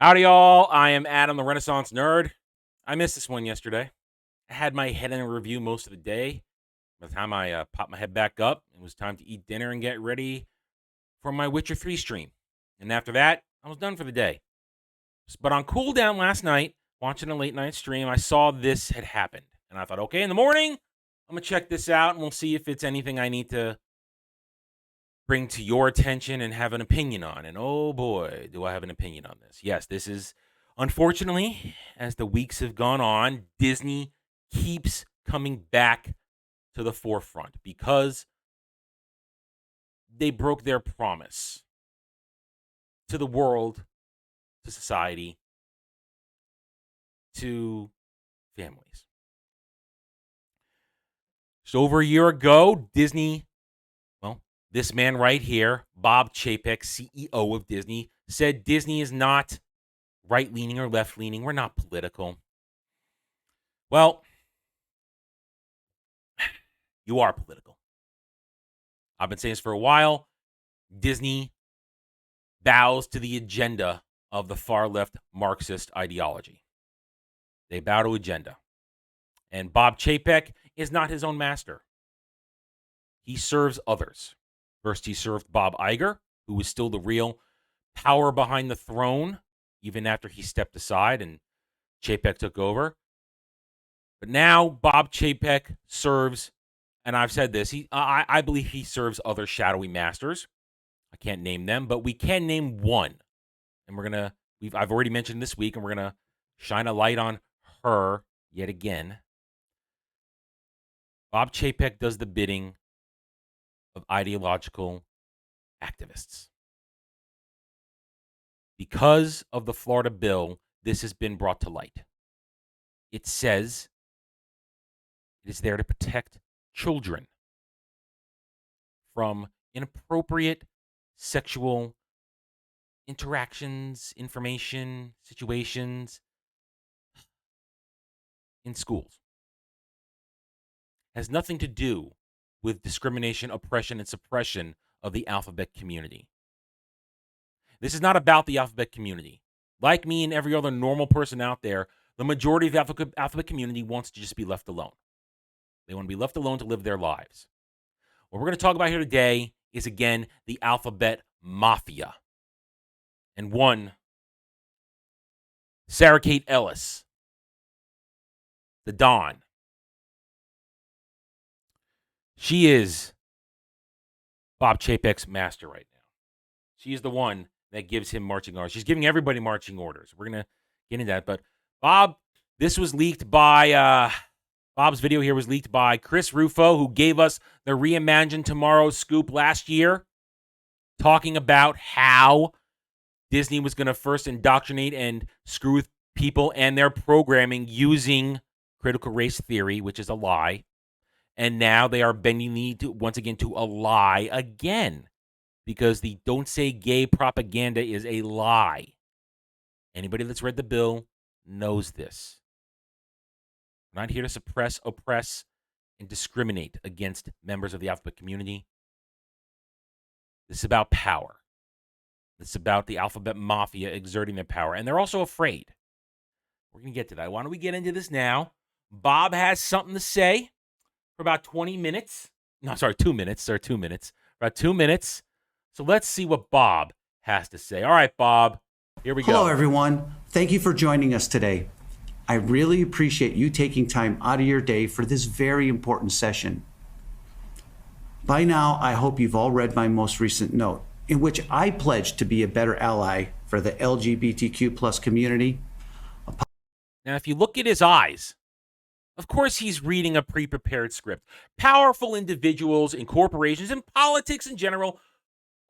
Howdy, y'all. I am Adam, the Renaissance Nerd. I missed this one yesterday. I had my head in a review most of the day. By the time I popped my head back up, it was time to eat dinner and get ready for my Witcher 3 stream. And after that, I was done for the day. But on cooldown last night, watching a late night stream, I saw this had happened. And I thought, okay, in the morning, I'm going to check this out and we'll see if it's anything I need to bring to your attention and have an opinion on. And oh boy, do I have an opinion on this. Yes, this is, unfortunately, as the weeks have gone on, Disney keeps coming back to the forefront because they broke their promise to the world, to society, to families. Just over a year ago, Disney, this man right here, Bob Chapek, CEO of Disney, said Disney is not right-leaning or left-leaning. We're not political. Well, you are political. I've been saying this for a while. Disney bows to the agenda of the far-left Marxist ideology. They bow to agenda. And Bob Chapek is not his own master. He serves others. First, he served Bob Iger, who was still the real power behind the throne, even after he stepped aside and Chapek took over. But now Bob Chapek serves, and I've said this, I believe he serves other shadowy masters. I can't name them, but we can name one. And I've already mentioned this week, and we're going to shine a light on her yet again. Bob Chapek does the bidding of ideological activists. Because of the Florida bill, this has been brought to light. It says it is there to protect children from inappropriate sexual interactions, information, situations in schools. It has nothing to do with discrimination, oppression, and suppression of the alphabet community. This is not about the alphabet community. Like me and every other normal person out there, the majority of the alphabet community wants to just be left alone. They want to be left alone to live their lives. What we're going to talk about here today is, again, the alphabet mafia. And one, Sarah Kate Ellis, the Don. She is Bob Chapek's master right now. She is the one that gives him marching orders. She's giving everybody marching orders. We're going to get into that. But Bob, this was leaked by, Bob's video here was leaked by Chris Rufo, who gave us the Reimagine Tomorrow scoop last year, talking about how Disney was going to first indoctrinate and screw with people and their programming using critical race theory, which is a lie. And now they are bending the knee once again to a lie again, because the don't say gay propaganda is a lie. Anybody that's read the bill knows this. We're not here to suppress, oppress, and discriminate against members of the alphabet community. This is about power. This is about the alphabet mafia exerting their power. And they're also afraid. We're going to get to that. Why don't we get into this now? Bob has something to say for about 20 minutes. No, sorry, 2 minutes. Sorry, 2 minutes. About 2 minutes. So let's see what Bob has to say. All right, Bob, here we go. Hello, everyone. Thank you for joining us today. I really appreciate you taking time out of your day for this very important session. By now, I hope you've all read my most recent note, in which I pledge to be a better ally for the LGBTQ plus community. Now, if you look at his eyes, of course he's reading a pre-prepared script. Powerful individuals in corporations and politics in general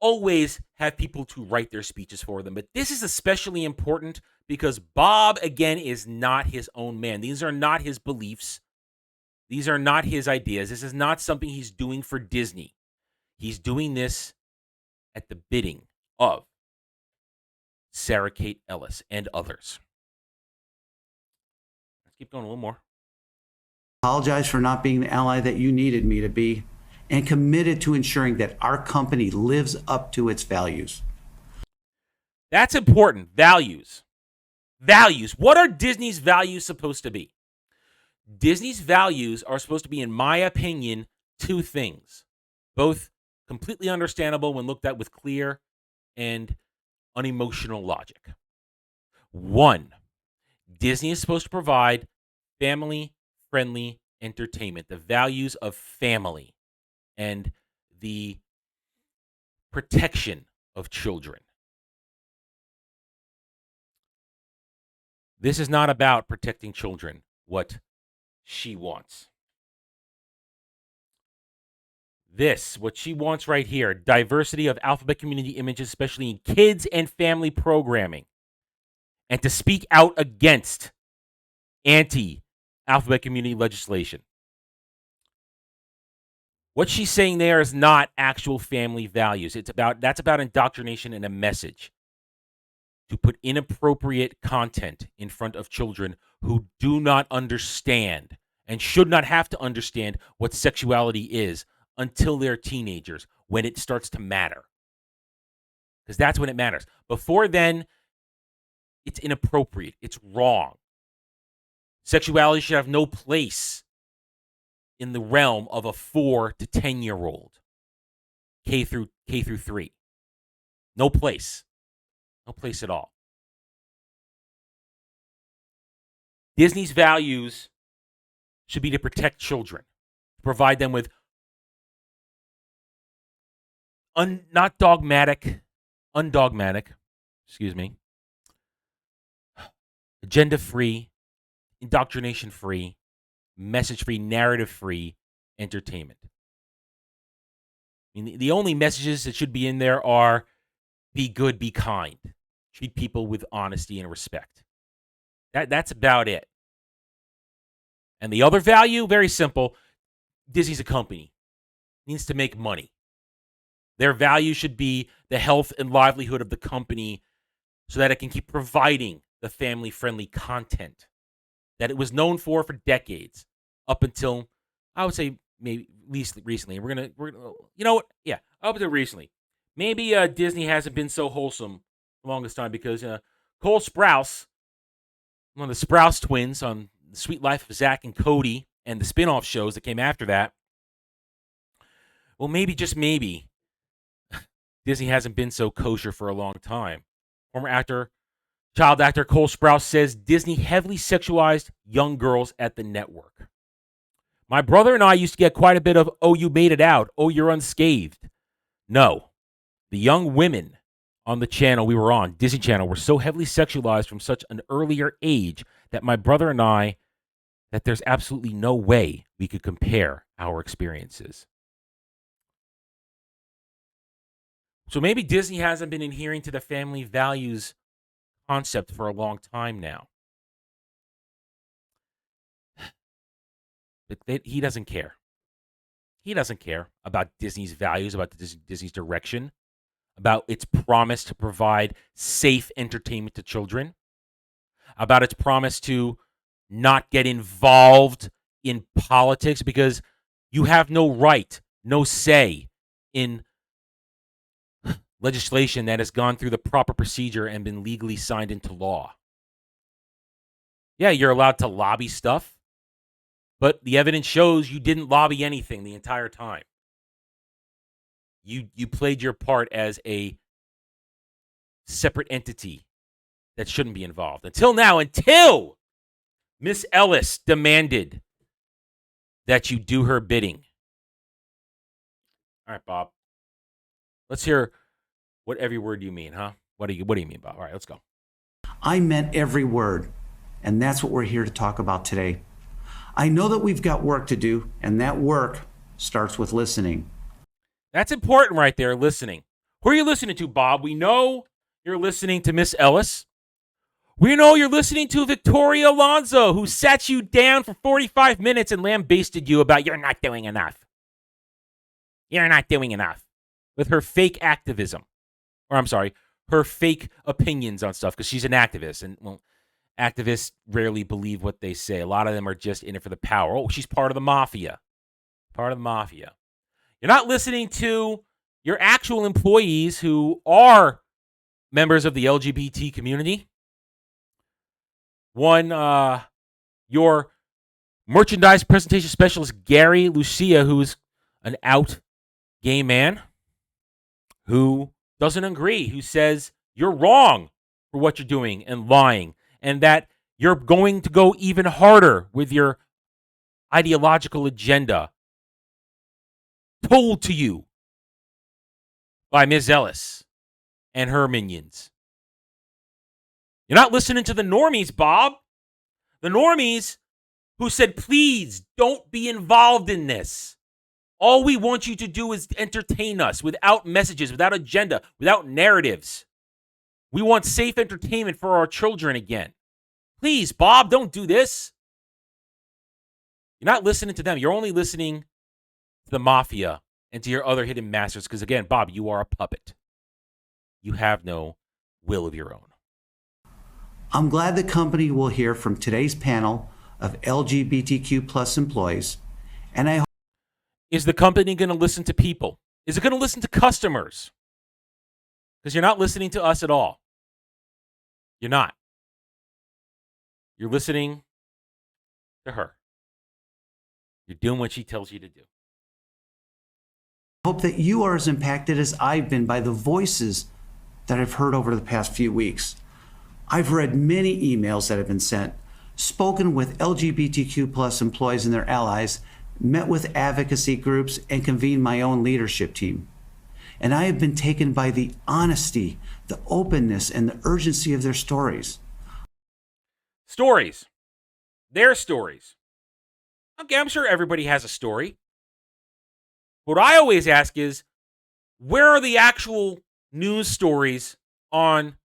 always have people to write their speeches for them. But this is especially important because Bob, again, is not his own man. These are not his beliefs. These are not his ideas. This is not something he's doing for Disney. He's doing this at the bidding of Sarah Kate Ellis and others. Let's keep going a little more. Apologize for not being the ally that you needed me to be, and committed to ensuring that our company lives up to its values. That's important. Values. Values. What are Disney's values supposed to be? Disney's values are supposed to be, in my opinion, two things, both completely understandable when looked at with clear and unemotional logic. One, Disney is supposed to provide family-friendly entertainment, the values of family and the protection of children. This is not about protecting children, what she wants. What she wants right here, diversity of alphabet community images, especially in kids and family programming, and to speak out against anti-alphabet community legislation. What she's saying there is not actual family values. That's about indoctrination and a message to put inappropriate content in front of children who do not understand and should not have to understand what sexuality is until they're teenagers, when it starts to matter. Because that's when it matters. Before then, it's inappropriate. It's wrong. Sexuality should have no place in the realm of a 4 to 10-year-old. K through 3. No place. No place at all. Disney's values should be to protect children, to provide them with undogmatic, agenda-free, indoctrination-free, message-free, narrative-free entertainment. I mean, the only messages that should be in there are be good, be kind, treat people with honesty and respect. That's about it. And the other value, very simple, Disney's a company. It needs to make money. Their value should be the health and livelihood of the company so that it can keep providing the family-friendly content that it was known for decades, up until, I would say, maybe at least recently. We're gonna, you know what? Yeah, up until recently. Maybe Disney hasn't been so wholesome the longest time because Cole Sprouse, one of the Sprouse twins on The Sweet Life of Zach and Cody and the spin-off shows that came after that, well, maybe, just maybe, Disney hasn't been so kosher for a long time. Former child actor Cole Sprouse says Disney heavily sexualized young girls at the network. My brother and I used to get quite a bit of, oh, you made it out, oh, you're unscathed. No, the young women on the channel we were on, Disney Channel, were so heavily sexualized from such an earlier age that my brother and I, that there's absolutely no way we could compare our experiences. So maybe Disney hasn't been adhering to the family values concept for a long time now. He doesn't care. He doesn't care about Disney's values, about Disney's direction, about its promise to provide safe entertainment to children, about its promise to not get involved in politics, because you have no right, no say in legislation that has gone through the proper procedure and been legally signed into law. Yeah, you're allowed to lobby stuff, but the evidence shows you didn't lobby anything the entire time. You played your part as a separate entity that shouldn't be involved. Until now, until Miss Ellis demanded that you do her bidding. All right, Bob. Let's hear what every word you mean, huh? What do you mean, Bob? All right, let's go. I meant every word, and that's what we're here to talk about today. I know that we've got work to do, and that work starts with listening. That's important right there, listening. Who are you listening to, Bob? We know you're listening to Miss Ellis. We know you're listening to Victoria Alonso, who sat you down for 45 minutes and lambasted you about you're not doing enough. You're not doing enough. With her fake activism. Or I'm sorry, her fake opinions on stuff, because she's an activist. And, well, activists rarely believe what they say. A lot of them are just in it for the power. Oh, she's part of the mafia. Part of the mafia. You're not listening to your actual employees who are members of the LGBT community. One, your merchandise presentation specialist, Gary Lucia, who's an out gay man who doesn't agree, who says you're wrong for what you're doing and lying, and that you're going to go even harder with your ideological agenda told to you by Ms. Ellis and her minions. You're not listening to the normies, Bob. The normies who said, please don't be involved in this. All we want you to do is entertain us without messages, without agenda, without narratives. We want safe entertainment for our children again. Please, Bob, don't do this. You're not listening to them. You're only listening to the mafia and to your other hidden masters. Because again, Bob, you are a puppet. You have no will of your own. I'm glad the company will hear from today's panel of LGBTQ plus employees, and I hope. Is the company going to listen to people? Is it going to listen to customers? Because you're not listening to us at all. You're not. You're listening to her. You're doing what she tells you to do. I hope that you are as impacted as I've been by the voices that I've heard over the past few weeks. I've read many emails that have been sent, spoken with LGBTQ plus employees and their allies, met with advocacy groups, and convened my own leadership team. And I have been taken by the honesty, the openness, and the urgency of their stories. Stories. Their stories. Okay, I'm sure everybody has a story. What I always ask is, where are the actual news stories on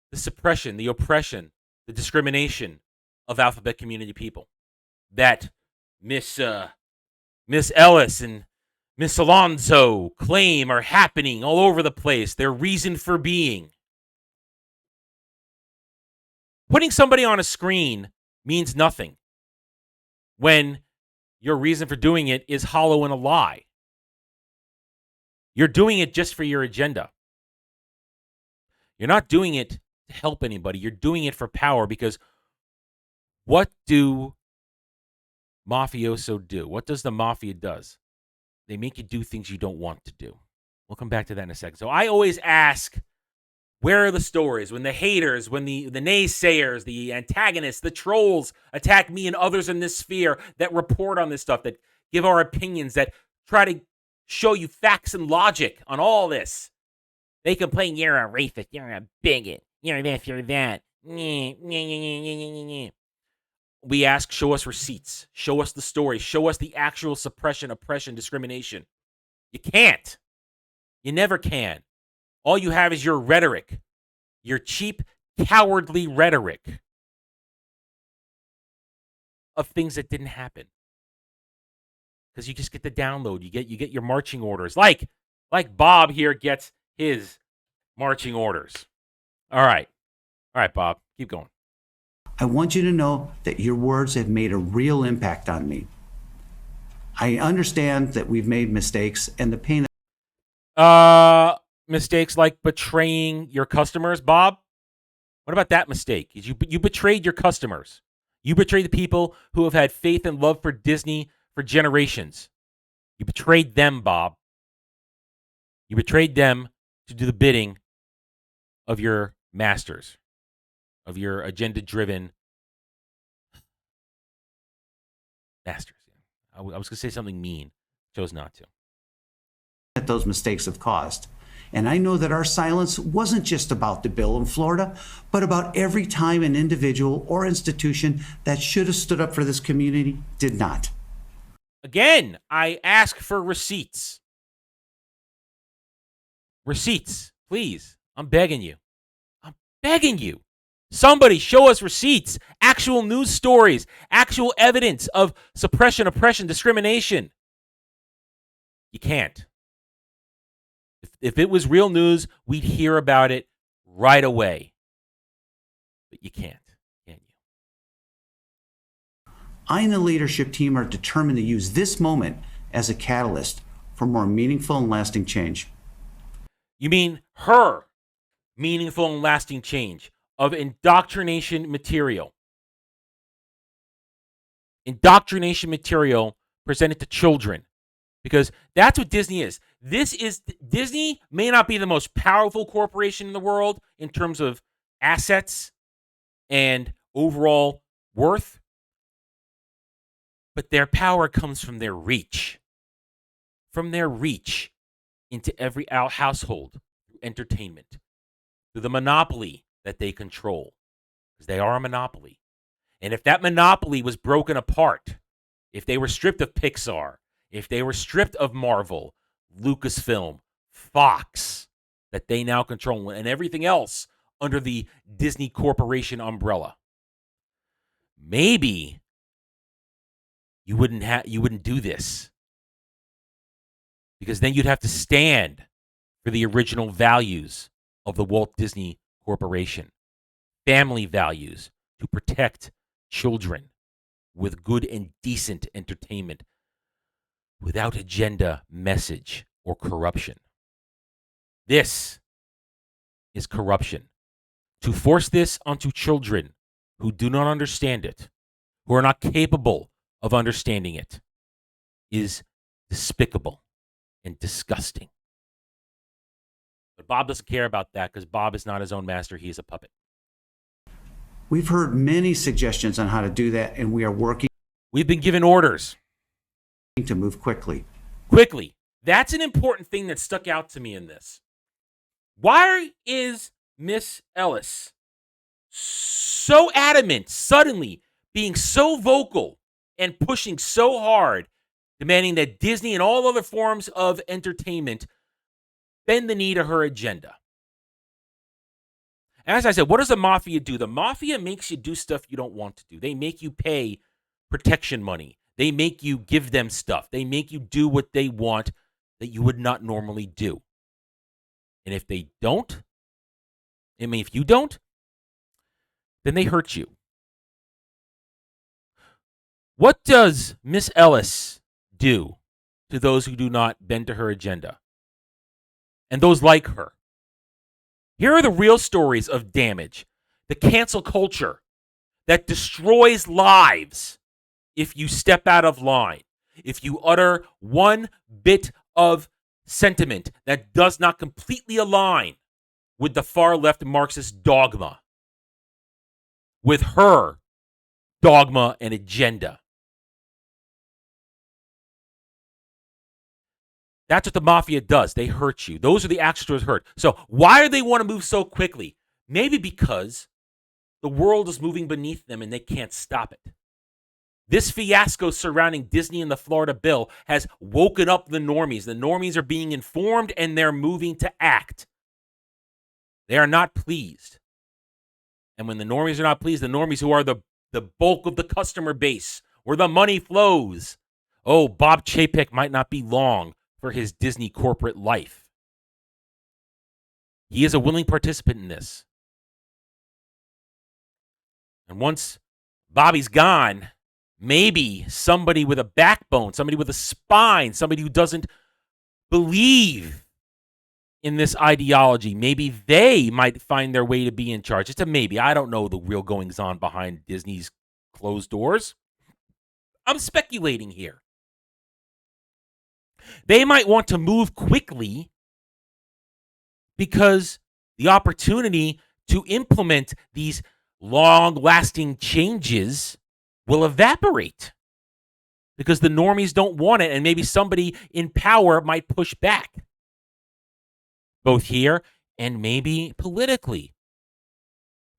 the suppression, the oppression, the discrimination of alphabet community people that Miss Ellis and Miss Alonso claim are happening all over the place, their reason for being? Putting somebody on a screen means nothing when your reason for doing it is hollow and a lie. You're doing it just for your agenda. You're not doing it to help anybody. You're doing it for power, because what do mafioso do? What does the mafia does? They make you do things you don't want to do. We'll come back to that in a second. So I always ask, where are the stories when the haters, when the naysayers, the antagonists, the trolls attack me and others in this sphere that report on this stuff, that give our opinions, that try to show you facts and logic on all this? They complain, you're a racist, you're a bigot, you're this, you're that. We ask, show us receipts, show us the story, show us the actual suppression, oppression, discrimination. You can't. You never can. All you have is your rhetoric, your cheap, cowardly rhetoric of things that didn't happen. Because you just get the download, you get your marching orders, like Bob here gets his marching orders. All right, Bob, keep going. I want you to know that your words have made a real impact on me. I understand that we've made mistakes and the pain. Mistakes like betraying your customers, Bob? What about that mistake? You betrayed your customers. You betrayed the people who have had faith and love for Disney for generations. You betrayed them, Bob. You betrayed them to do the bidding of your masters, of your agenda-driven masters. I was going to say something mean. Chose not to. That those mistakes have caused. And I know that our silence wasn't just about the bill in Florida, but about every time an individual or institution that should have stood up for this community did not. Again, I ask for receipts. Receipts, please. I'm begging you. I'm begging you. Somebody show us receipts, actual news stories, actual evidence of suppression, oppression, discrimination. You can't. If it was real news, we'd hear about it right away. But you can't, can you? I and the leadership team are determined to use this moment as a catalyst for more meaningful and lasting change. You mean her meaningful and lasting change of indoctrination material indoctrination material presented to children, because that's what Disney is. Disney may not be the most powerful corporation in the world in terms of assets and overall worth, but their power comes from their reach. From their reach into every household through entertainment, through the monopoly that they control, because they are a monopoly. And if that monopoly was broken apart, if they were stripped of Pixar, if they were stripped of Marvel, Lucasfilm, Fox, that they now control, and everything else under the Disney Corporation umbrella, maybe you wouldn't do this, because then you'd have to stand for the original values of the Walt Disney Corporation, family values, to protect children with good and decent entertainment without agenda, message, or corruption. This is corruption. To force this onto children who do not understand it, who are not capable of understanding it, is despicable and disgusting. But Bob doesn't care about that, because Bob is not his own master. He is a puppet. We've heard many suggestions on how to do that, and we are working We've been given orders. to move quickly. Quickly. That's an important thing that stuck out to me in this. Why is Miss Ellis so adamant, suddenly being so vocal and pushing so hard, demanding that Disney and all other forms of entertainment bend the knee to her agenda? As I said, what does the mafia do? The mafia makes you do stuff you don't want to do. They make you pay protection money. They make you give them stuff. They make you do what they want that you would not normally do. And if they don't, if you don't, then they hurt you. What does Miss Ellis do to those who do not bend to her agenda and those like her? Here are the real stories of damage. The cancel culture that destroys lives if you step out of line, if you utter one bit of sentiment that does not completely align with the far left Marxist dogma, with her dogma and agenda. That's what the mafia does. They hurt you. Those are the actors hurt. So why do they want to move so quickly? Maybe because the world is moving beneath them and they can't stop it. This fiasco surrounding Disney and the Florida bill has woken up the normies. The normies are being informed and they're moving to act. They are not pleased. And when the normies are not pleased, the normies, who are the bulk of the customer base, where the money flows, oh, Bob Chapek might not be long for his Disney corporate life. He is a willing participant in this. And once Bobby's gone, maybe somebody with a backbone, somebody with a spine, somebody who doesn't believe in this ideology, maybe they might find their way to be in charge. It's a maybe. I don't know the real goings on behind Disney's closed doors. I'm speculating here. They might want to move quickly because the opportunity to implement these long-lasting changes will evaporate because the normies don't want it, and maybe somebody in power might push back, both here and maybe politically.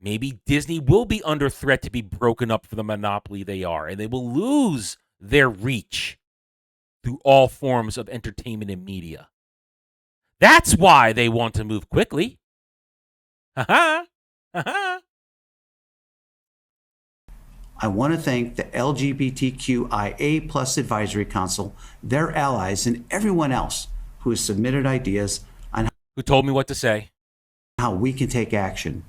Maybe Disney will be under threat to be broken up for the monopoly they are, and they will lose their reach through all forms of entertainment and media. That's why they want to move quickly. Ha-ha. Ha-ha. I want to thank the LGBTQIA Plus Advisory Council, their allies, and everyone else who has submitted ideas on Who told me what to say. how we can take action.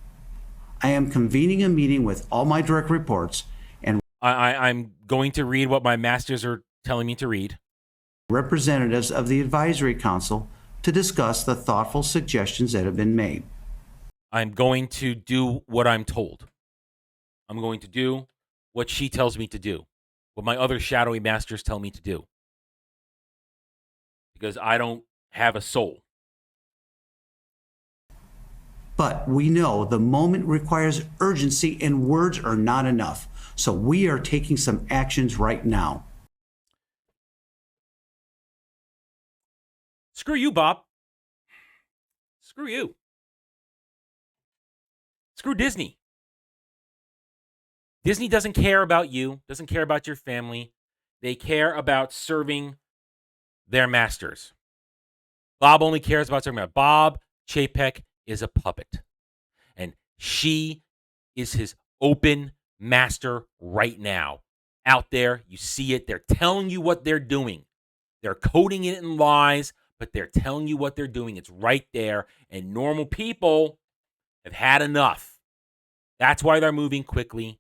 I am convening a meeting with all my direct reports and I'm going to read what my masters are telling me to read. representatives of the Advisory Council to discuss the thoughtful suggestions that have been made. I'm going to do what I'm told. I'm going to do what she tells me to do, what my other shadowy masters tell me to do. Because I don't have a soul. But we know the moment requires urgency and words are not enough. So we are taking some actions right now. Screw you, Bob. Screw you. Screw Disney. Disney doesn't care about you, doesn't care about your family. They care about serving their masters. Bob only cares about serving about Bob Chapek is a puppet. And she is his open master right now. Out there, you see it. They're telling you what they're doing. They're coding it in lies, but they're telling you what they're doing. It's right there. And normal people have had enough. That's why they're moving quickly.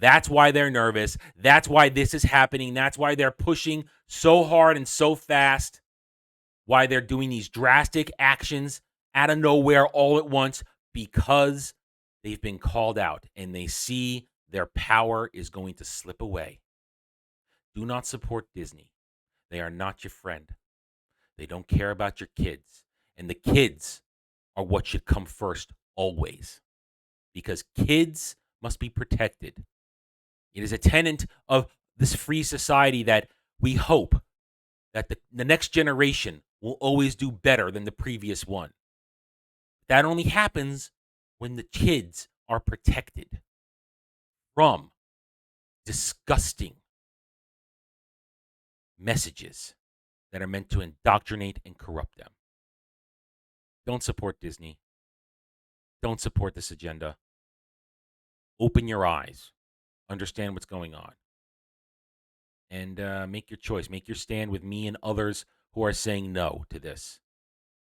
That's why they're nervous. That's why this is happening. That's why they're pushing so hard and so fast. Why they're doing these drastic actions out of nowhere all at once, because they've been called out and they see their power is going to slip away. Do not support Disney. They are not your friend. They don't care about your kids. And the kids are what should come first always, because kids must be protected. It is a tenet of this free society that we hope that the next generation will always do better than the previous one. That only happens when the kids are protected from disgusting messages that are meant to indoctrinate and corrupt them. Don't support Disney. Don't support this agenda. Open your eyes. Understand what's going on. And make your choice. Make your stand with me and others who are saying no to this.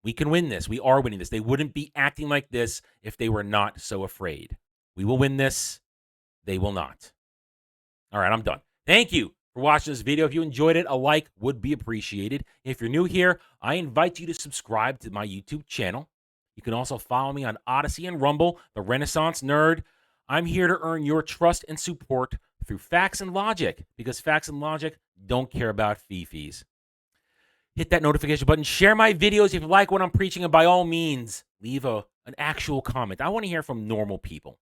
We can win this. We are winning this. They wouldn't be acting like this if they were not so afraid. We will win this. They will not. All right, I'm done. Thank you for watching this video. If you enjoyed it, a like would be appreciated. If you're new here, I invite you to subscribe to my YouTube channel. You can also follow me on Odyssey and Rumble, The Renaissance Nerd. I'm here to earn your trust and support through facts and logic, because facts and logic don't care about fee-fees. Hit that notification button. Share my videos if you like what I'm preaching, and by all means, leave an actual comment. I want to hear from normal people,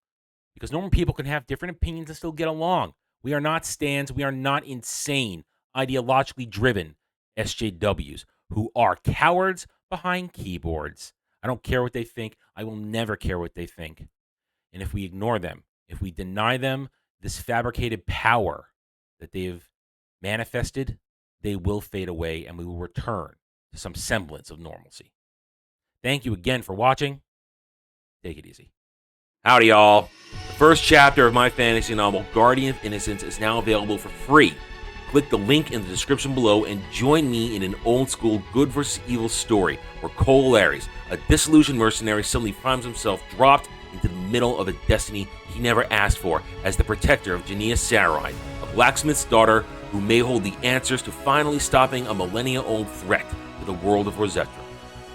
because normal people can have different opinions and still get along. We are not stands. We are not insane, ideologically driven SJWs who are cowards behind keyboards. I don't care what they think. I will never care what they think. And if we ignore them, if we deny them this fabricated power that they've manifested, they will fade away and we will return to some semblance of normalcy. Thank you again for watching. Take it easy. Howdy, y'all. The first chapter of my fantasy novel, Guardian of Innocence, is now available for free. Click the link in the description below and join me in an old-school good versus evil story where Cole Larys, a disillusioned mercenary, suddenly finds himself dropped into the middle of a destiny he never asked for as the protector of Jania Sarai, a blacksmith's daughter who may hold the answers to finally stopping a millennia-old threat to the world of Rosetta.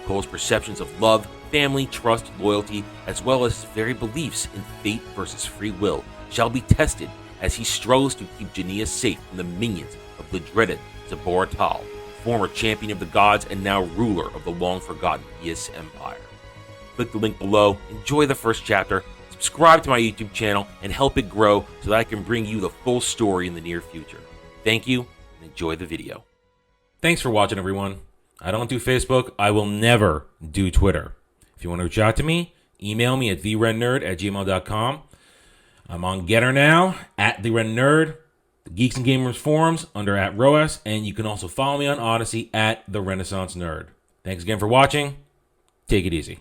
Cole's perceptions of love, family, trust, loyalty, as well as his very beliefs in fate versus free will shall be tested as he struggles to keep Jania safe from the minions of the dreaded Zabor Tal, former champion of the gods and now ruler of the long-forgotten Yis Empire. Click the link below, enjoy the first chapter, subscribe to my YouTube channel, and help it grow so that I can bring you the full story in the near future. Thank you, and enjoy the video. Thanks for watching, everyone. I don't do Facebook. I will never do Twitter. If you want to reach out to me, email me at therennerd@gmail.com. I'm on Getter now, at therennerd, the Geeks and Gamers forums under @ROAS, and you can also follow me on Odyssey at The Renaissance Nerd. Thanks again for watching. Take it easy.